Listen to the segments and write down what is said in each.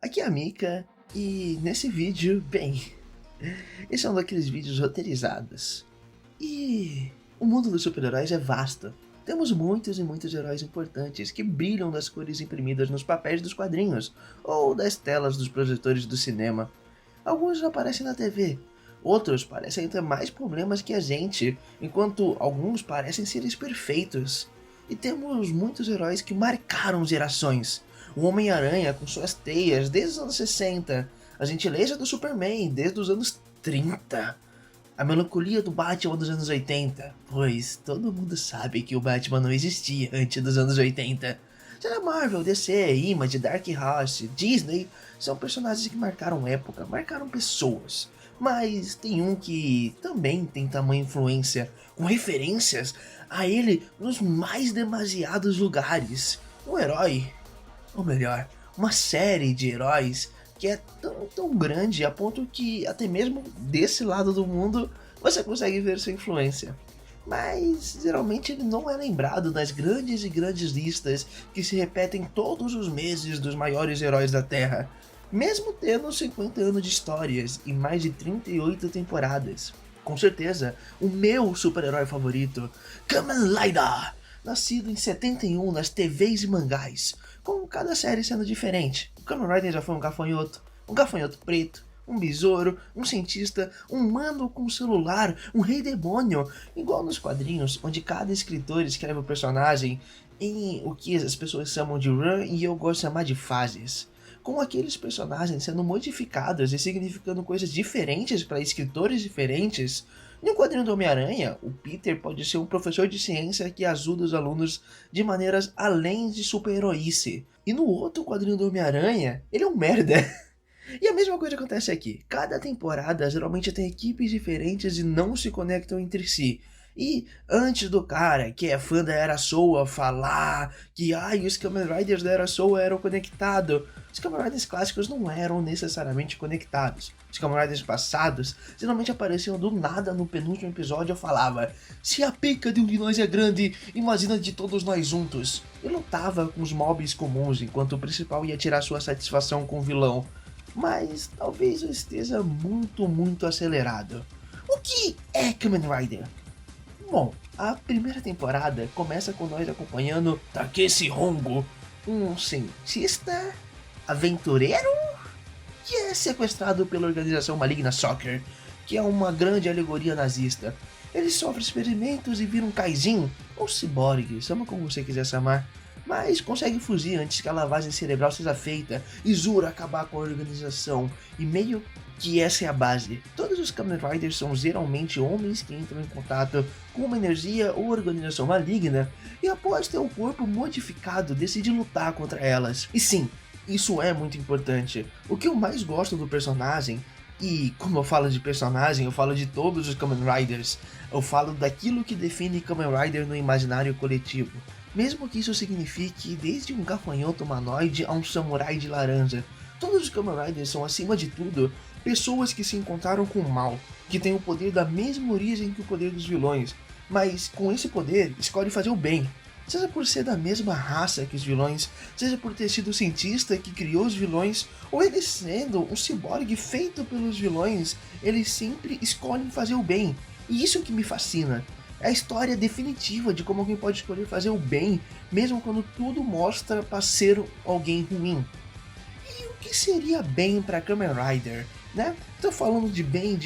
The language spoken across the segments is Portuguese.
Aqui é a Mika, e nesse vídeo, bem, esse é um daqueles vídeos roteirizados. E o mundo dos super-heróis é vasto. Temos muitos e muitos heróis importantes que brilham das cores imprimidas nos papéis dos quadrinhos ou das telas dos projetores do cinema. Alguns aparecem na TV, outros parecem ter mais problemas que a gente, enquanto alguns parecem seres perfeitos. E temos muitos heróis que marcaram gerações. O Homem-Aranha com suas teias desde os anos 60, a gentileza do Superman desde os anos 30, a melancolia do Batman dos anos 80, pois todo mundo sabe que o Batman não existia antes dos anos 80. Seja Marvel, DC, Image, Dark Horse, Disney, são personagens que marcaram época, marcaram pessoas. Mas tem um que também tem tamanha influência, com referências a ele nos mais demasiados lugares. Um herói, ou melhor, uma série de heróis que é tão grande a ponto que até mesmo desse lado do mundo você consegue ver sua influência. Mas geralmente ele não é lembrado nas grandes e grandes listas que se repetem todos os meses dos maiores heróis da Terra, mesmo tendo 50 anos de histórias e mais de 38 temporadas. Com certeza, o meu super-herói favorito, Kamen Rider, nascido em 71 nas TVs e mangás, com cada série sendo diferente. O Kamen Rider já foi um gafanhoto preto, um besouro, um cientista, um humano com celular, um rei demônio, igual nos quadrinhos, onde cada escritor escreve o personagem em o que as pessoas chamam de run e eu gosto de chamar de fases, com aqueles personagens sendo modificados e significando coisas diferentes para escritores diferentes. No quadrinho do Homem-Aranha, o Peter pode ser um professor de ciência que ajuda os alunos de maneiras além de super-heroíce. E no outro quadrinho do Homem-Aranha, ele é um merda. E a mesma coisa acontece aqui. Cada temporada geralmente tem equipes diferentes e não se conectam entre si. E antes do cara que é fã da Era Showa falar que os Kamen Riders da Era Showa eram conectados, os Kamen Riders clássicos não eram necessariamente conectados. Os Kamen Riders passados geralmente apareciam do nada no penúltimo episódio. Eu falava: se a pica de um de nós é grande, imagina de todos nós juntos. E lutava com os mobs comuns enquanto o principal ia tirar sua satisfação com o vilão. Mas talvez eu esteja muito acelerado. O que é Kamen Rider? Bom, a primeira temporada começa com nós acompanhando Takeshi Hongo, um cientista aventureiro que é sequestrado pela organização maligna Soccer, que é uma grande alegoria nazista. Ele sofre experimentos e vira um Kaijin, ou ciborgue, chama como você quiser chamar, mas consegue fugir antes que a lavagem cerebral seja feita e jura acabar com a organização, e meio que essa é a base. Todos os Kamen Riders são geralmente homens que entram em contato com uma energia ou organização maligna e após ter o corpo modificado decidem lutar contra elas. E sim, isso é muito importante. O que eu mais gosto do personagem, e como eu falo de personagem, eu falo de todos os Kamen Riders, eu falo daquilo que define Kamen Rider no imaginário coletivo. Mesmo que isso signifique desde um gafanhoto humanoide a um samurai de laranja. Todos os Kamen Riders são, acima de tudo, pessoas que se encontraram com o mal, que têm o poder da mesma origem que o poder dos vilões, mas com esse poder escolhe fazer o bem. Seja por ser da mesma raça que os vilões, seja por ter sido o cientista que criou os vilões, ou ele sendo um ciborgue feito pelos vilões, eles sempre escolhem fazer o bem. E isso que me fascina. É a história definitiva de como alguém pode escolher fazer o bem, mesmo quando tudo mostra para ser alguém ruim. E o que seria bem para Kamen Rider, né? Tô falando de bem,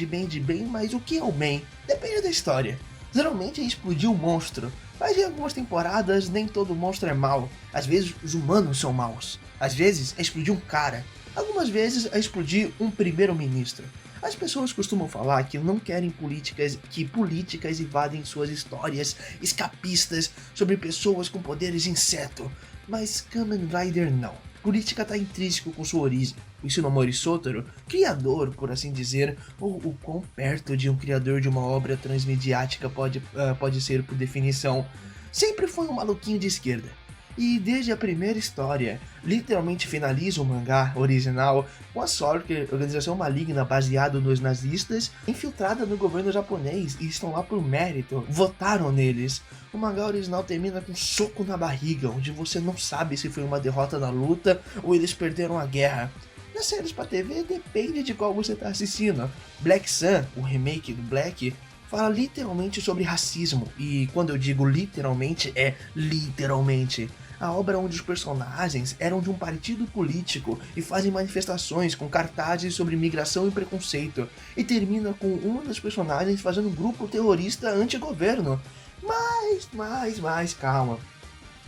mas o que é o bem? Depende da história. Geralmente é explodir um monstro, mas em algumas temporadas nem todo monstro é mau. Às vezes os humanos são maus. Às vezes é explodir um cara. Algumas vezes é explodir um primeiro-ministro. As pessoas costumam falar que não querem políticas invadem suas histórias escapistas sobre pessoas com poderes de inseto, mas Kamen Rider não. Política está intrínseco com sua origem. O Ishinomori Sotaro, criador, por assim dizer, ou o quão perto de um criador de uma obra transmediática pode ser por definição, sempre foi um maluquinho de esquerda. E desde a primeira história, literalmente finaliza o mangá original com a Sorker, organização maligna baseada nos nazistas, infiltrada no governo japonês e estão lá por mérito, votaram neles. O mangá original termina com um soco na barriga, onde você não sabe se foi uma derrota na luta ou eles perderam a guerra. Nas séries pra TV depende de qual você tá assistindo. Black Sun, o remake do Black, fala literalmente sobre racismo, e quando eu digo literalmente, é literalmente. A obra onde os personagens eram de um partido político e fazem manifestações com cartazes sobre migração e preconceito, e termina com uma das personagens fazendo um grupo terrorista anti-governo. Mas calma.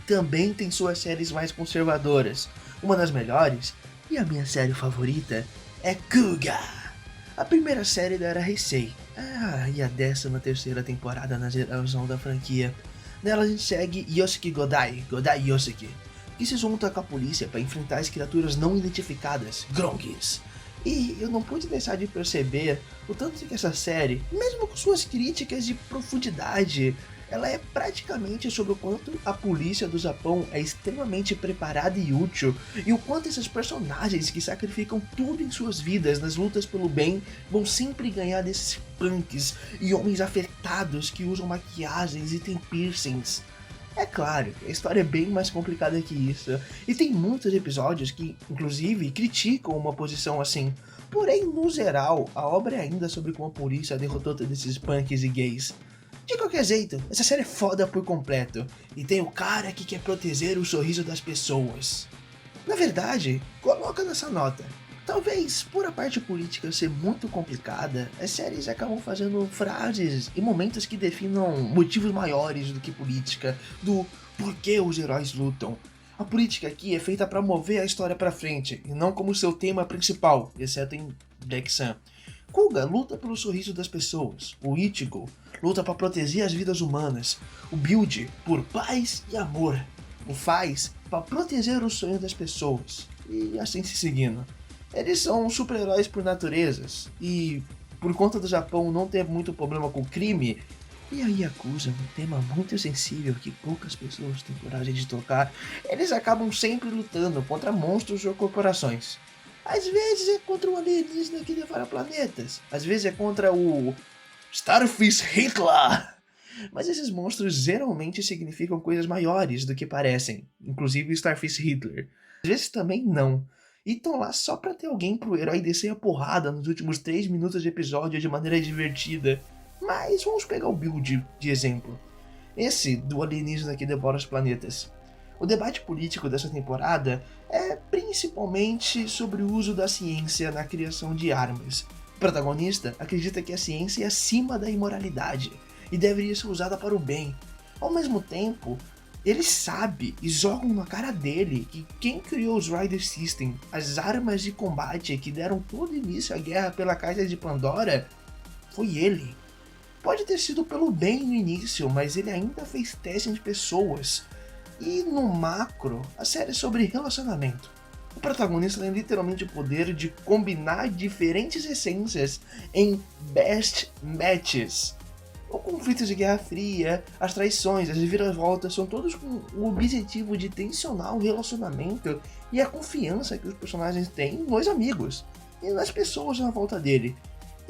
Também tem suas séries mais conservadoras. Uma das melhores, e a minha série favorita, é Kuga, a primeira série da era Heisei, e a 13ª temporada na geração da franquia. Nela a gente segue Yoshiki Godai Yoshiki, que se junta com a polícia para enfrentar as criaturas não identificadas, Gronguis. E eu não pude deixar de perceber o tanto que essa série, mesmo com suas críticas de profundidade, ela é praticamente sobre o quanto a polícia do Japão é extremamente preparada e útil, e o quanto esses personagens que sacrificam tudo em suas vidas nas lutas pelo bem vão sempre ganhar desses punks e homens afetados que usam maquiagens e têm piercings. É claro, a história é bem mais complicada que isso, e tem muitos episódios que, inclusive, criticam uma posição assim. Porém, no geral, a obra é ainda sobre como a polícia derrotou todos esses punks e gays. De qualquer jeito, essa série é foda por completo, e tem o cara que quer proteger o sorriso das pessoas. Na verdade, coloca nessa nota. Talvez, por a parte política ser muito complicada, as séries acabam fazendo frases e momentos que definam motivos maiores do que política, do porquê os heróis lutam. A política aqui é feita para mover a história para frente, e não como seu tema principal, exceto em Black Sun. Kuga luta pelo sorriso das pessoas, o Ichigo luta para proteger as vidas humanas, o Build por paz e amor, o Faz para proteger os sonhos das pessoas, e assim se seguindo. Eles são super-heróis por naturezas, e por conta do Japão não ter muito problema com crime, e a Yakuza, um tema muito sensível que poucas pessoas têm coragem de tocar, eles acabam sempre lutando contra monstros ou corporações. Às vezes é contra o alienígena que devora planetas, às vezes é contra o Starfish Hitler. Mas esses monstros geralmente significam coisas maiores do que parecem, inclusive o Starfish Hitler. Às vezes também não. E estão lá só pra ter alguém pro herói descer a porrada nos últimos 3 minutos de episódio de maneira divertida. Mas vamos pegar o Build de exemplo. Esse do alienígena que devora os planetas. O debate político dessa temporada é principalmente sobre o uso da ciência na criação de armas. O protagonista acredita que a ciência é acima da imoralidade e deveria ser usada para o bem. Ao mesmo tempo, ele sabe e jogam na cara dele que quem criou os Rider System, as armas de combate que deram todo início à guerra pela Caixa de Pandora, foi ele. Pode ter sido pelo bem no início, mas ele ainda fez testes de pessoas. E no macro, a série é sobre relacionamento. O protagonista tem literalmente o poder de combinar diferentes essências em best matches. O conflito de Guerra Fria, as traições, as reviravoltas são todos com o objetivo de tensionar o relacionamento e a confiança que os personagens têm nos amigos e nas pessoas na volta dele.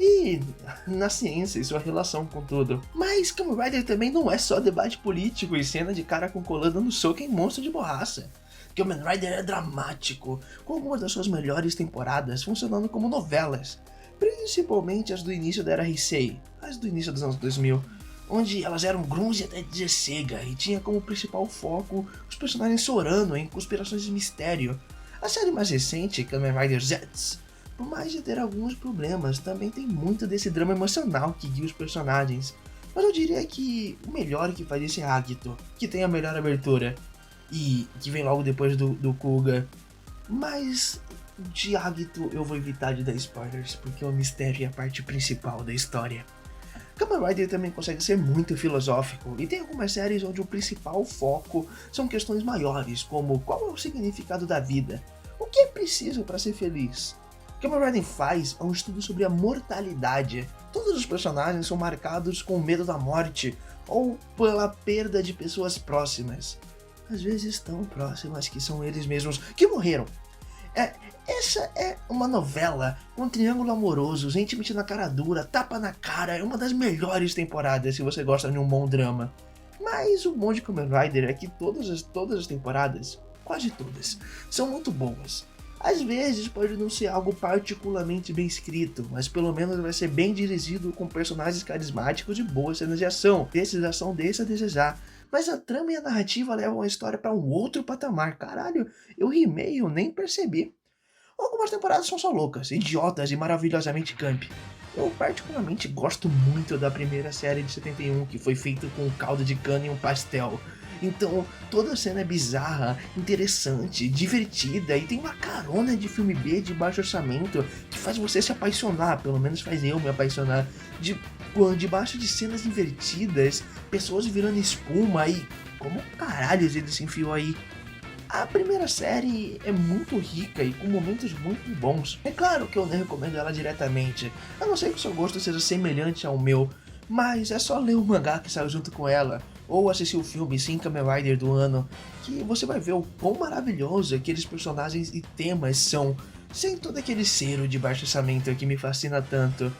E na ciência e sua relação com tudo. Mas Kamen Rider também não é só debate político e cena de cara com colã dando soco em monstro de borracha. Kamen Rider é dramático, com algumas das suas melhores temporadas funcionando como novelas, principalmente as do início da era Heisei, as do início dos anos 2000, onde elas eram grunge até dizer cega e tinha como principal foco os personagens chorando em conspirações de mistério. A série mais recente, Kamen Rider Z, por mais de ter alguns problemas, também tem muito desse drama emocional que guia os personagens. Mas eu diria que o melhor que faz isso é Agito, que tem a melhor abertura, e que vem logo depois do Kuga. Mas de Agito eu vou evitar de dar spoilers, porque o mistério é a parte principal da história. Kamen Rider também consegue ser muito filosófico, e tem algumas séries onde o principal foco são questões maiores, como qual é o significado da vida, o que é preciso para ser feliz. O que Kamen Rider faz é um estudo sobre a mortalidade. Todos os personagens são marcados com medo da morte ou pela perda de pessoas próximas. Às vezes tão próximas que são eles mesmos que morreram. Essa é uma novela com um triângulo amoroso, gente metindo na cara dura, tapa na cara, é uma das melhores temporadas se você gosta de um bom drama. Mas o bom de Kamen Rider é que todas as temporadas, quase todas, são muito boas. Às vezes pode não ser algo particularmente bem escrito, mas pelo menos vai ser bem dirigido com personagens carismáticos e boas cenas de ação. Esses ação deixa a desejar. Mas a trama e a narrativa levam a história para um outro patamar. Caralho, eu rimei e eu nem percebi. Algumas temporadas são só loucas, idiotas e maravilhosamente camp. Eu particularmente gosto muito da primeira série de 71, que foi feita com caldo de cana e um pastel. Então, toda a cena é bizarra, interessante, divertida e tem uma carona de filme B de baixo orçamento que faz você se apaixonar, pelo menos faz eu me apaixonar, debaixo de cenas invertidas, pessoas virando espuma e como caralhos ele se enfiou aí. A primeira série é muito rica e com momentos muito bons. É claro que eu não recomendo ela diretamente, a não ser que o seu gosto seja semelhante ao meu, mas é só ler o mangá que saiu junto com ela, ou assistir o filme Shin Kamen Rider do ano, que você vai ver o quão maravilhoso aqueles personagens e temas são, sem todo aquele cheiro de baixo orçamento que me fascina tanto.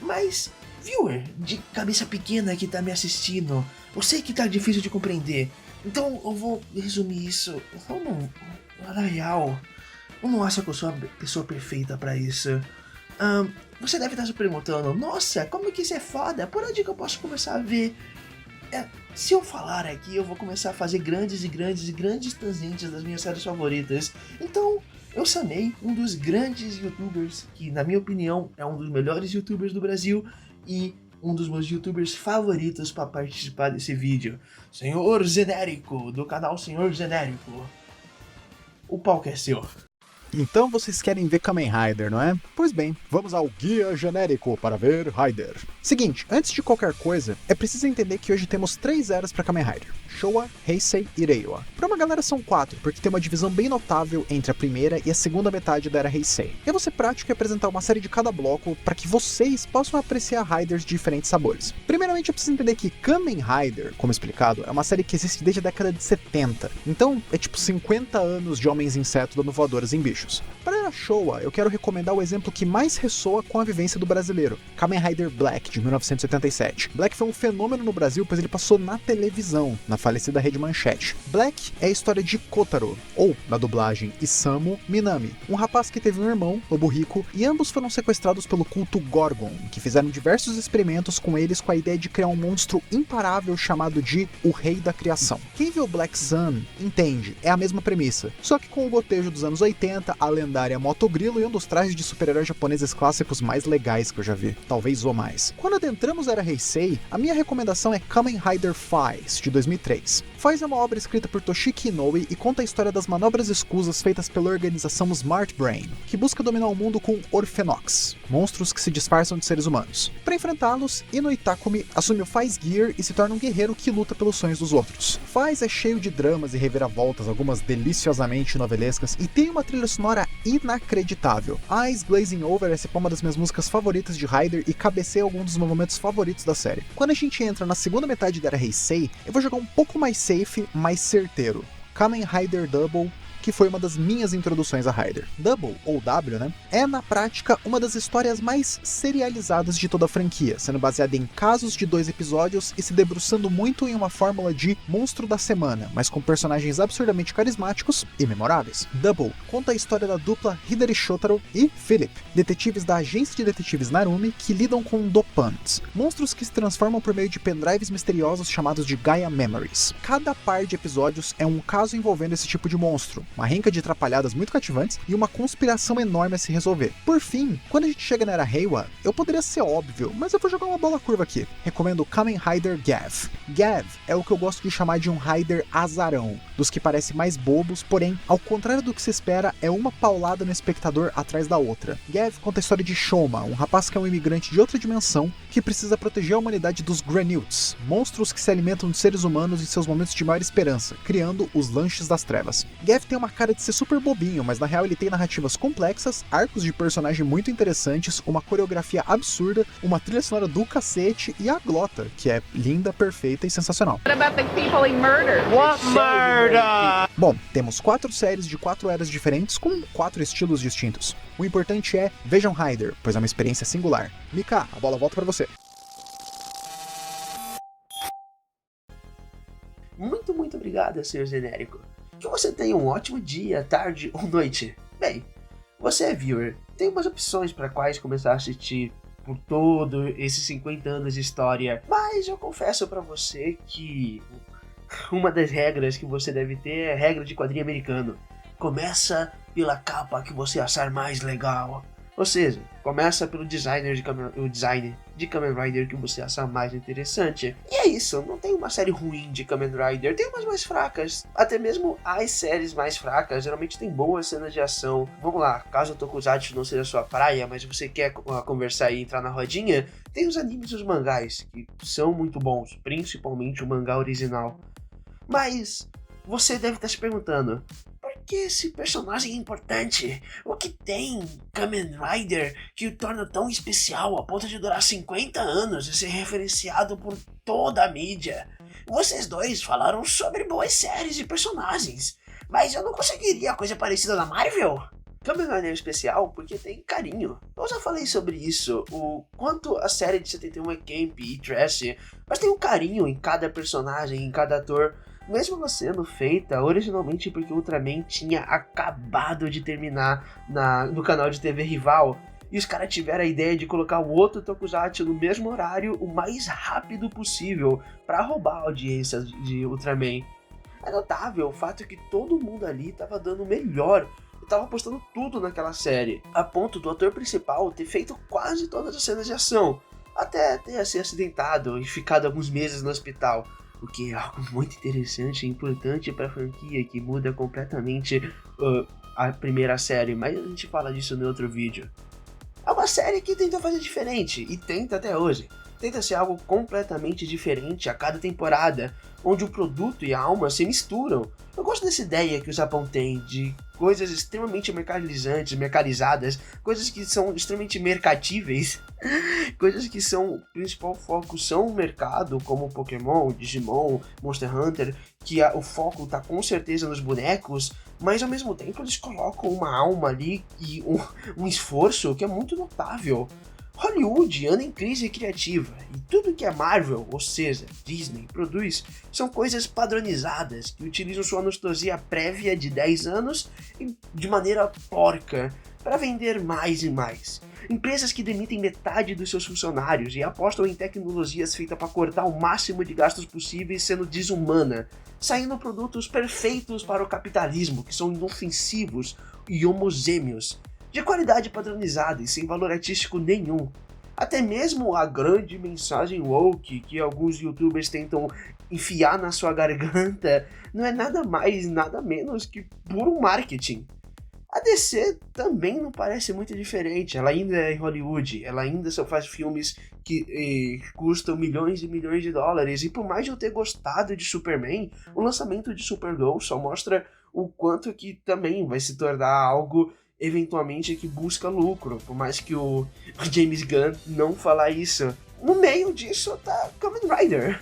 Mas, viewer de cabeça pequena que tá me assistindo, eu sei que tá difícil de compreender, então eu vou resumir isso. Na real, eu não acho que eu sou a pessoa perfeita pra isso. Você deve estar se perguntando, nossa, como que isso é foda? Por onde que eu posso começar a ver? Se eu falar aqui, eu vou começar a fazer grandes tangentes das minhas séries favoritas. Então, eu chamei um dos grandes youtubers, que na minha opinião é um dos melhores youtubers do Brasil e um dos meus youtubers favoritos para participar desse vídeo, Senhor Genérico, do canal Senhor Genérico. O palco é seu. Então vocês querem ver Kamen Rider, não é? Pois bem, vamos ao guia genérico para ver Rider. Seguinte, antes de qualquer coisa, é preciso entender que hoje temos 3 eras para Kamen Rider: Showa, Heisei e Reiwa. Para uma galera são 4, porque tem uma divisão bem notável entre a primeira e a segunda metade da era Heisei. Eu vou ser prático e apresentar uma série de cada bloco para que vocês possam apreciar Riders de diferentes sabores. Primeiramente, é preciso entender que Kamen Rider, como explicado, é uma série que existe desde a década de 70. Então, é tipo 50 anos de homens inseto dando voadoras em bichos. Para a Showa, eu quero recomendar o exemplo que mais ressoa com a vivência do brasileiro, Kamen Rider Black, de 1977. Black foi um fenômeno no Brasil, pois ele passou na televisão, na falecida Rede Manchete. Black é a história de Kotaro, ou, na dublagem, Isamu Minami, um rapaz que teve um irmão, Lobo Rico, e ambos foram sequestrados pelo culto Gorgon, que fizeram diversos experimentos com eles com a ideia de criar um monstro imparável chamado de O Rei da Criação. Quem viu Black Sun entende, é a mesma premissa, só que com o gotejo dos anos 80, a lendária Motogrilo e um dos trajes de super-heróis japoneses clássicos mais legais que eu já vi, talvez o mais. Quando adentramos a era Heisei, a minha recomendação é Kamen Rider Faiz, de 2003. Faiz é uma obra escrita por Toshiki Inoue e conta a história das manobras escusas feitas pela organização Smart Brain, que busca dominar o mundo com Orphenox, monstros que se disfarçam de seres humanos. Para enfrentá-los, Ino Itakumi assume o Faiz Gear e se torna um guerreiro que luta pelos sonhos dos outros. Faiz é cheio de dramas e reviravoltas, algumas deliciosamente novelescas, e tem uma trilha sonora inacreditável. Eyes Glazing Over é uma das minhas músicas favoritas de Rider e cabeceia alguns dos meus momentos favoritos da série. Quando a gente entra na segunda metade da era Heisei, eu vou jogar um pouco mais safe, mais certeiro. Kamen Rider Double, que foi uma das minhas introduções a Rider. Double, ou W, né, é na prática uma das histórias mais serializadas de toda a franquia, sendo baseada em casos de 2 episódios e se debruçando muito em uma fórmula de monstro da semana, mas com personagens absurdamente carismáticos e memoráveis. Double conta a história da dupla Hidari Shotaro e Philip, detetives da agência de detetives Narumi que lidam com dopantes, monstros que se transformam por meio de pendrives misteriosos chamados de Gaia Memories. Cada par de episódios é um caso envolvendo esse tipo de monstro, uma renca de atrapalhadas muito cativantes e uma conspiração enorme a se resolver. Por fim, quando a gente chega na era Reiwa, eu poderia ser óbvio, mas eu vou jogar uma bola curva aqui. Recomendo Kamen Rider Gav. Gav é o que eu gosto de chamar de um Rider azarão, dos que parecem mais bobos, porém, ao contrário do que se espera, é uma paulada no espectador atrás da outra. Gav conta a história de Shoma, um rapaz que é um imigrante de outra dimensão que precisa proteger a humanidade dos Granutes, monstros que se alimentam de seres humanos em seus momentos de maior esperança, criando os Lanches das Trevas. Gav tem uma cara de ser super bobinho, mas na real ele tem narrativas complexas, arcos de personagem muito interessantes, uma coreografia absurda, uma trilha sonora do cacete e a glota, que é linda, perfeita e sensacional. What about the people he murdered? What murder? Bom, temos 4 séries de 4 eras diferentes com 4 estilos distintos. O importante é vejam Rider, pois é uma experiência singular. Mika, a bola volta pra você. Muito obrigado, Sr. Genérico. Que você tenha um ótimo dia, tarde ou noite. Bem, Você é viewer, tem umas opções para quais começar a assistir por todo esses 50 anos de história, mas eu confesso para você que uma das regras que você deve ter é a regra de quadrinho americano. Começa pela capa que você achar mais legal. Ou seja, começa pelo design de Kamen Rider que você achar mais interessante. E é isso, não tem uma série ruim de Kamen Rider, tem umas mais fracas. Até mesmo as séries mais fracas geralmente tem boas cenas de ação. Vamos lá, caso o Tokusatsu não seja a sua praia, mas você quer conversar e entrar na rodinha, tem os animes e os mangás, que são muito bons, principalmente o mangá original. Mas você deve estar se perguntando, por que esse personagem é importante? O que tem Kamen Rider que o torna tão especial a ponto de durar 50 anos e ser referenciado por toda a mídia? Vocês dois falaram sobre boas séries e personagens, mas eu não conseguiria coisa parecida na Marvel? Kamen Rider é especial porque tem carinho. Eu já falei sobre isso, o quanto a série de 71 é camp e trash, mas tem um carinho em cada personagem, em cada ator. Mesmo ela sendo feita originalmente porque o Ultraman tinha acabado de terminar no canal de TV rival, e os caras tiveram a ideia de colocar o outro Tokusatsu no mesmo horário o mais rápido possível para roubar a audiência de Ultraman. É notável o fato que todo mundo ali estava dando o melhor, estava apostando tudo naquela série, a ponto do ator principal ter feito quase todas as cenas de ação, até ter se acidentado e ficado alguns meses no hospital. O que é algo muito interessante e importante para a franquia, que muda completamente a primeira série, mas a gente fala disso no outro vídeo. É uma série que tenta fazer diferente, e tenta até hoje. Tenta ser algo completamente diferente a cada temporada, onde o produto e a alma se misturam. Eu gosto dessa ideia que o Japão tem de coisas extremamente mercadizadas, coisas que são extremamente mercatíveis, coisas que são, o principal foco são o mercado, como Pokémon, Digimon, Monster Hunter, que o foco tá com certeza nos bonecos, mas ao mesmo tempo eles colocam uma alma ali e um esforço que é muito notável. Hollywood anda em crise criativa, e tudo que a Marvel, ou seja, Disney, produz são coisas padronizadas, que utilizam sua nostalgia prévia de 10 anos e de maneira porca, para vender mais e mais. Empresas que demitem metade dos seus funcionários e apostam em tecnologias feitas para cortar o máximo de gastos possíveis, sendo desumana, saindo produtos perfeitos para o capitalismo, que são inofensivos e homogêneos, de qualidade padronizada e sem valor artístico nenhum. Até mesmo a grande mensagem woke que alguns youtubers tentam enfiar na sua garganta não é nada mais, nada menos que puro marketing. A DC também não parece muito diferente, ela ainda é em Hollywood, ela ainda só faz filmes que custam milhões e milhões de dólares, e por mais de eu ter gostado de Superman, o lançamento de Supergirl só mostra o quanto que também vai se tornar algo eventualmente que busca lucro, por mais que o James Gunn não falar isso. No meio disso tá Kamen Rider.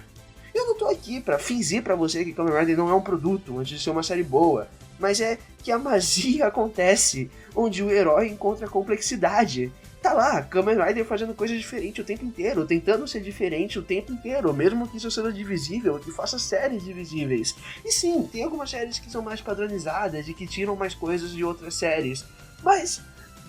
Eu não tô aqui pra fingir pra você que Kamen Rider não é um produto antes de ser uma série boa, mas é que a magia acontece onde o herói encontra complexidade. Tá lá, Kamen Rider fazendo coisas diferentes o tempo inteiro, tentando ser diferente o tempo inteiro, mesmo que isso seja divisível, que faça séries divisíveis. E sim, tem algumas séries que são mais padronizadas e que tiram mais coisas de outras séries, mas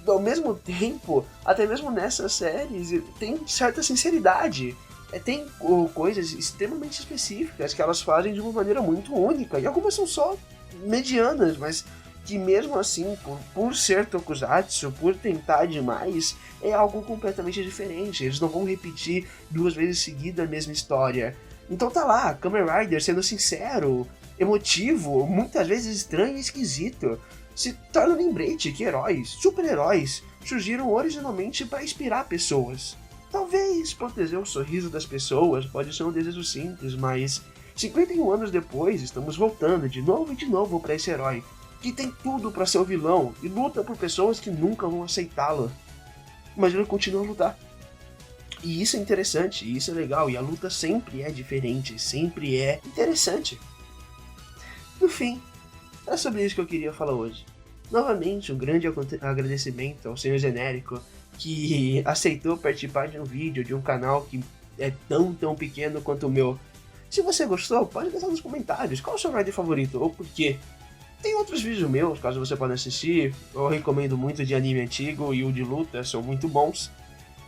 ao mesmo tempo, até mesmo nessas séries, tem certa sinceridade. Tem coisas extremamente específicas que elas fazem de uma maneira muito única, e algumas são só medianas, mas que mesmo assim, por ser Tokusatsu, por tentar demais, é algo completamente diferente. Eles não vão repetir 2 vezes seguida a mesma história. Então tá lá, Kamen Rider sendo sincero, emotivo, muitas vezes estranho e esquisito, se torna um lembrete que heróis, super-heróis, surgiram originalmente para inspirar pessoas. Talvez proteger o sorriso das pessoas pode ser um desejo simples, mas 51 anos depois estamos voltando de novo e de novo para esse herói, que tem tudo para ser o vilão e luta por pessoas que nunca vão aceitá-lo. Mas ele continua a lutar. E isso é interessante, e isso é legal, e a luta sempre é diferente, sempre é interessante. No fim, é sobre isso que eu queria falar hoje. Novamente, um grande agradecimento ao Senhor Genérico, que aceitou participar de um vídeo de um canal que é tão pequeno quanto o meu. Se você gostou, pode deixar nos comentários qual é o seu rider favorito ou por quê. Tem outros vídeos meus, caso você possa assistir. Eu recomendo muito de anime antigo e o de luta, são muito bons.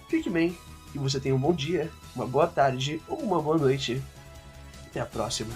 Fique bem, que você tenha um bom dia, uma boa tarde ou uma boa noite. Até a próxima.